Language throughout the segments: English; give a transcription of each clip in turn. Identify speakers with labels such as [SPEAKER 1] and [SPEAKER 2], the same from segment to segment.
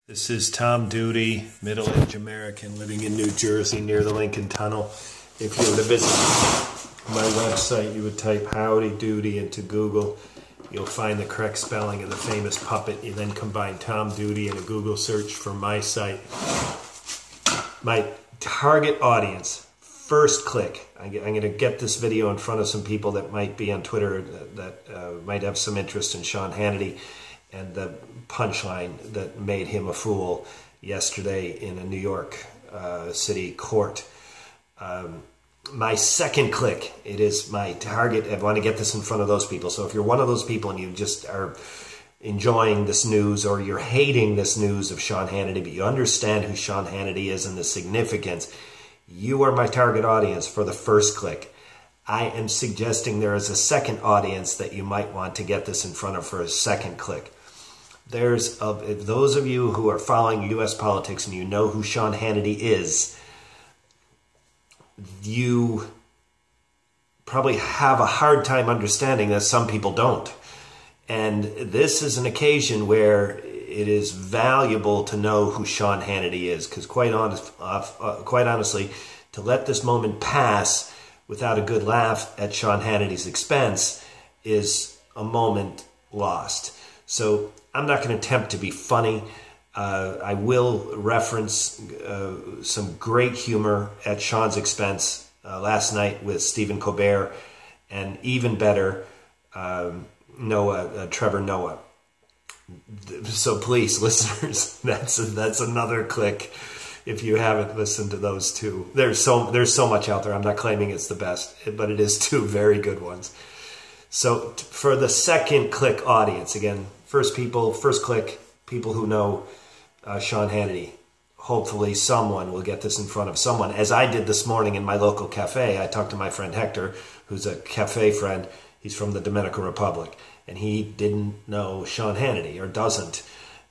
[SPEAKER 1] This is Tom Duty, middle-aged American living in New Jersey near the Lincoln Tunnel. If you were to visit my website, you would type Howdy Doody into Google. You'll find the correct spelling of the famous puppet. You then combine Tom Duty in a Google search for my site. My target audience, first click. I'm going to get this video in front of some people that might be on Twitter that might have some interest in Sean Hannity and the punchline that made him a fool yesterday in a New York City court. My second click, it is my target. I want to get this in front of those people. So if you're one of those people and you just are enjoying this news, or you're hating this news of Sean Hannity, but you understand who Sean Hannity is and the significance, you are my target audience for the first click. I am suggesting there is a second audience that you might want to get this in front of for a second click. There's those of you who are following U.S. politics and you know who Sean Hannity is, you probably have a hard time understanding that some people don't. And this is an occasion where it is valuable to know who Sean Hannity is, because quite honestly, to let this moment pass without a good laugh at Sean Hannity's expense is a moment lost. So I'm not going to attempt to be funny. I will reference some great humor at Sean's expense last night with Stephen Colbert, and even better, Trevor Noah. So please, listeners, that's another click. If you haven't listened to those two, there's so much out there. I'm not claiming it's the best, but it is two very good ones. So for the second click audience, again, first click, people who know Sean Hannity. Hopefully someone will get this in front of someone. As I did this morning in my local cafe, I talked to my friend Hector, who's a cafe friend. He's from the Dominican Republic, and he didn't know Sean Hannity, or doesn't.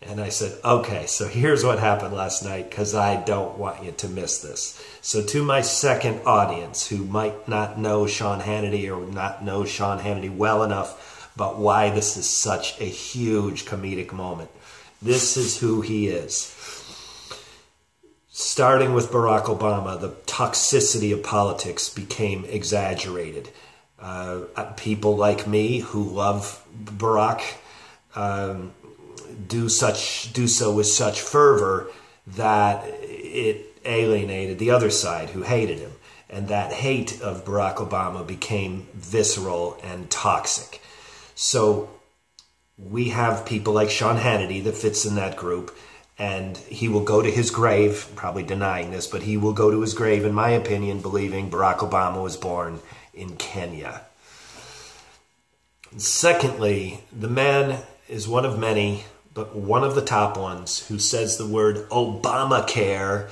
[SPEAKER 1] And I said, okay, so here's what happened last night, because I don't want you to miss this. So to my second audience who might not know Sean Hannity or not know Sean Hannity well enough about why this is such a huge comedic moment, this is who he is. Starting with Barack Obama, the toxicity of politics became exaggerated. People like me who love Barack do so with such fervor that it alienated the other side who hated him. And that hate of Barack Obama became visceral and toxic. So we have people like Sean Hannity that fits in that group, and he will go to his grave, probably denying this, but he will go to his grave, in my opinion, believing Barack Obama was born in Kenya. Secondly, the man is one of many, but one of the top ones, who says the word Obamacare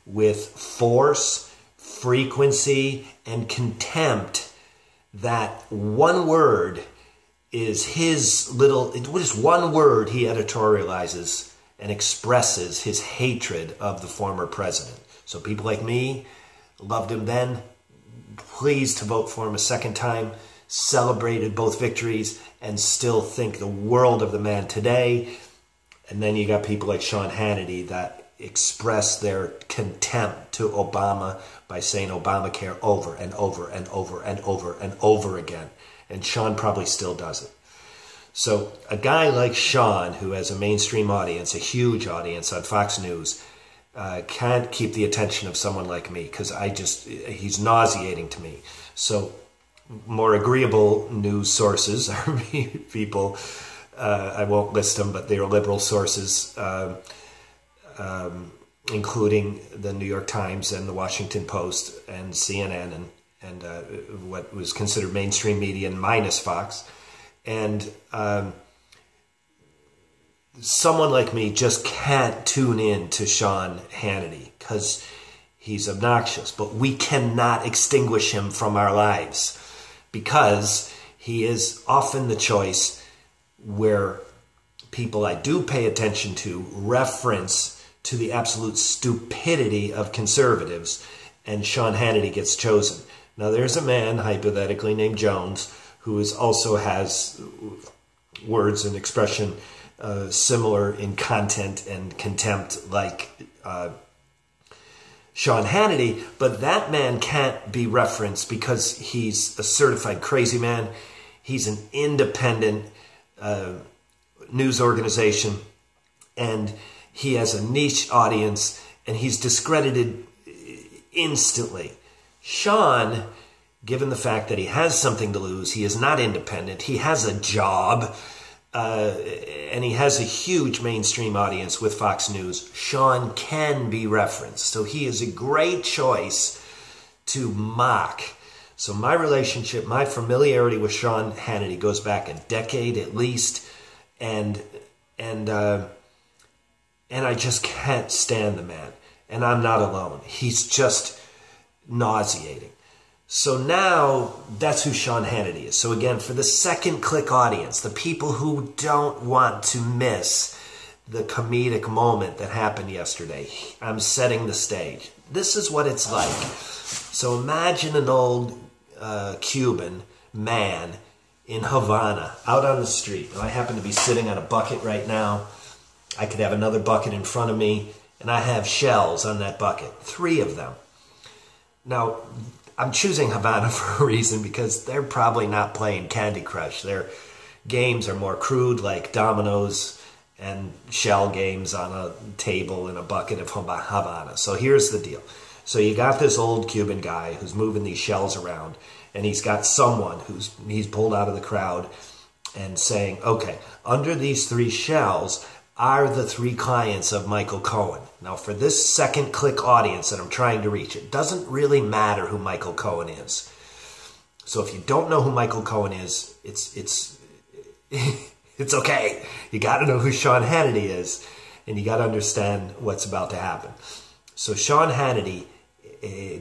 [SPEAKER 1] with force, frequency, and contempt. That one word is his little, just one word he editorializes and expresses his hatred of the former president. So people like me loved him then, pleased to vote for him a second time, celebrated both victories, and still think the world of the man today. And then you got people like Sean Hannity that express their contempt to Obama by saying Obamacare over and over and over and over and over again. And Sean probably still does it. So a guy like Sean, who has a mainstream audience, a huge audience on Fox News, can't keep the attention of someone like me, because he's nauseating to me. So more agreeable news sources are people, I won't list them, but they are liberal sources, including the New York Times and the Washington Post and CNN and what was considered mainstream media minus Fox. And someone like me just can't tune in to Sean Hannity because he's obnoxious. But we cannot extinguish him from our lives, because he is often the choice where people I do pay attention to reference to the absolute stupidity of conservatives, and Sean Hannity gets chosen. Now, there's a man, hypothetically named Jones, who also has words and expression similar in content and contempt like Sean Hannity, but that man can't be referenced because he's a certified crazy man. He's an independent news organization, and he has a niche audience, and he's discredited instantly. Sean, given the fact that he has something to lose, he is not independent, he has a job, and he has a huge mainstream audience with Fox News. Sean can be referenced, so he is a great choice to mock. So my relationship, my familiarity with Sean Hannity goes back a decade at least, and I just can't stand the man. And I'm not alone. He's just nauseating. So now that's who Sean Hannity is. So again, for the second click audience, the people who don't want to miss the comedic moment that happened yesterday, I'm setting the stage. This is what it's like. So imagine an old Cuban man in Havana, out on the street. I happen to be sitting on a bucket right now. I could have another bucket in front of me, and I have shells on that bucket, 3 of them. Now, I'm choosing Havana for a reason because they're probably not playing Candy Crush. Their games are more crude, like dominoes and shell games on a table in a bucket of Havana. So here's the deal. So you got this old Cuban guy who's moving these shells around, and he's got someone he's pulled out of the crowd and saying, okay, under these 3 shells are the 3 clients of Michael Cohen. Now, for this second click audience that I'm trying to reach, it doesn't really matter who Michael Cohen is. So if you don't know who Michael Cohen is, it's okay. You got to know who Sean Hannity is, and you got to understand what's about to happen. So Sean Hannity,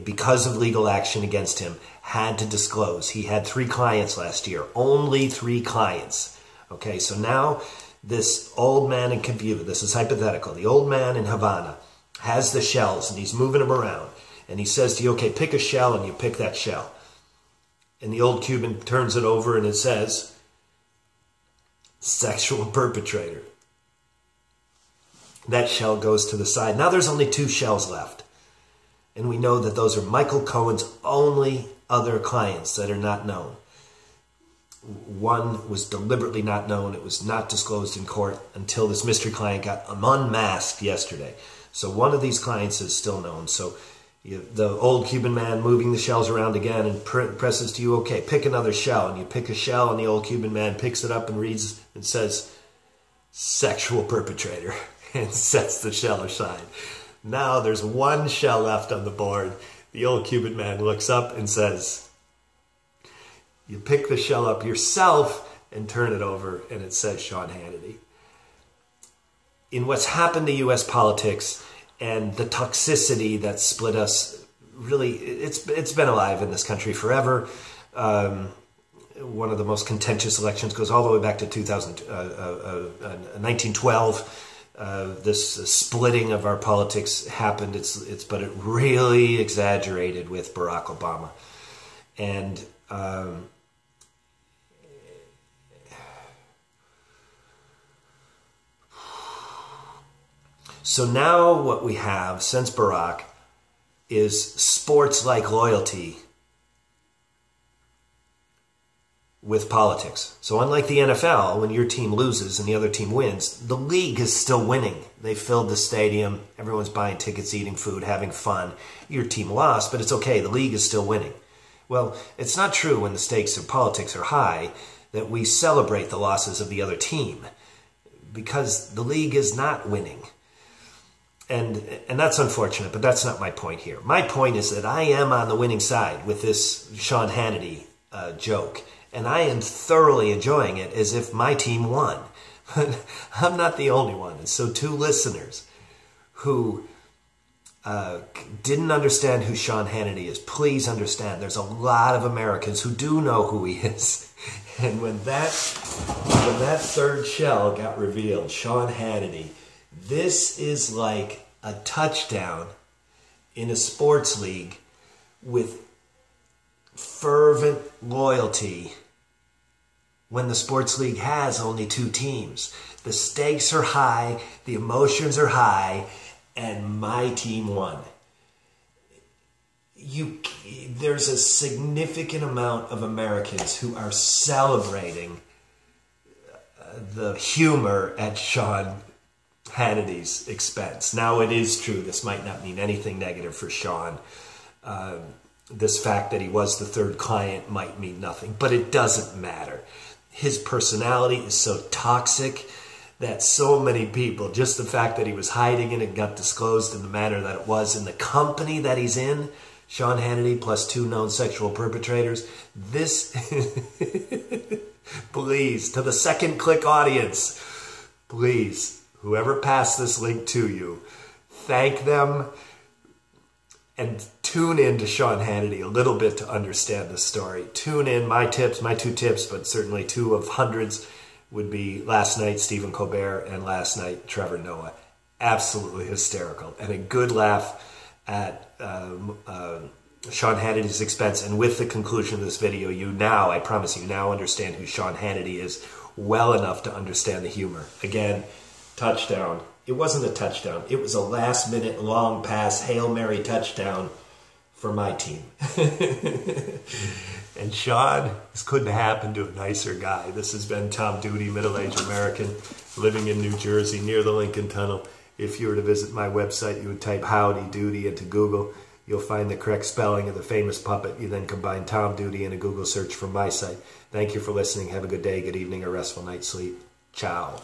[SPEAKER 1] because of legal action against him, had to disclose. He had 3 clients last year, only 3 clients. Okay, so now this old man in Cuba, this is hypothetical, the old man in Havana has the shells and he's moving them around. And he says to you, okay, pick a shell, and you pick that shell. And the old Cuban turns it over and it says, sexual perpetrator. That shell goes to the side. Now there's only 2 shells left. And we know that those are Michael Cohen's only other clients that are not known. One was deliberately not known. It was not disclosed in court until this mystery client got unmasked yesterday. So one of these clients is still known. So the old Cuban man moving the shells around again and presses to you, okay, pick another shell. And you pick a shell, and the old Cuban man picks it up and reads and says, sexual perpetrator, and sets the shell aside. Now there's 1 shell left on the board. The old Cuban man looks up and says, you pick the shell up yourself and turn it over, and it says Sean Hannity. In what's happened to U.S. politics and the toxicity that split us, really, it's been alive in this country forever. One of the most contentious elections goes all the way back to 1912. This splitting of our politics happened, but it really exaggerated with Barack Obama. And so now what we have since Barack is sports-like loyalty with politics. So unlike the NFL, when your team loses and the other team wins, the league is still winning. They filled the stadium, everyone's buying tickets, eating food, having fun. Your team lost, but it's okay, the league is still winning. Well, it's not true when the stakes of politics are high that we celebrate the losses of the other team, because the league is not winning. And that's unfortunate, but that's not my point here. My point is that I am on the winning side with this Sean Hannity joke, and I am thoroughly enjoying it as if my team won. But I'm not the only one. And so 2 listeners who didn't understand who Sean Hannity is, please understand there's a lot of Americans who do know who he is. And when that 3rd shell got revealed, Sean Hannity, this is like a touchdown in a sports league with fervent loyalty when the sports league has only 2 teams. The stakes are high, the emotions are high, and my team won. There's a significant amount of Americans who are celebrating the humor at Sean Hannity's expense. Now, it is true, this might not mean anything negative for Sean. This fact that he was the third client might mean nothing, but it doesn't matter. His personality is so toxic that so many people, just the fact that he was hiding it and got disclosed in the manner that it was in the company that he's in, Sean Hannity plus 2 known sexual perpetrators, this, please, to the second click audience, please, whoever passed this link to you, thank them and tune in to Sean Hannity a little bit to understand the story. Tune in. My 2 tips, but certainly 2 of hundreds, would be last night Stephen Colbert and last night Trevor Noah. Absolutely hysterical. And a good laugh at Sean Hannity's expense. And with the conclusion of this video, I promise you now understand who Sean Hannity is well enough to understand the humor. Again, touchdown. It wasn't a touchdown. It was a last-minute long pass, Hail Mary touchdown for my team. And Sean, this couldn't happen to a nicer guy. This has been Tom Duty, middle-aged American, living in New Jersey near the Lincoln Tunnel. If you were to visit my website, you would type Howdy Doody into Google. You'll find the correct spelling of the famous puppet. You then combine Tom Duty in a Google search from my site. Thank you for listening. Have a good day, good evening, or restful night's sleep. Ciao.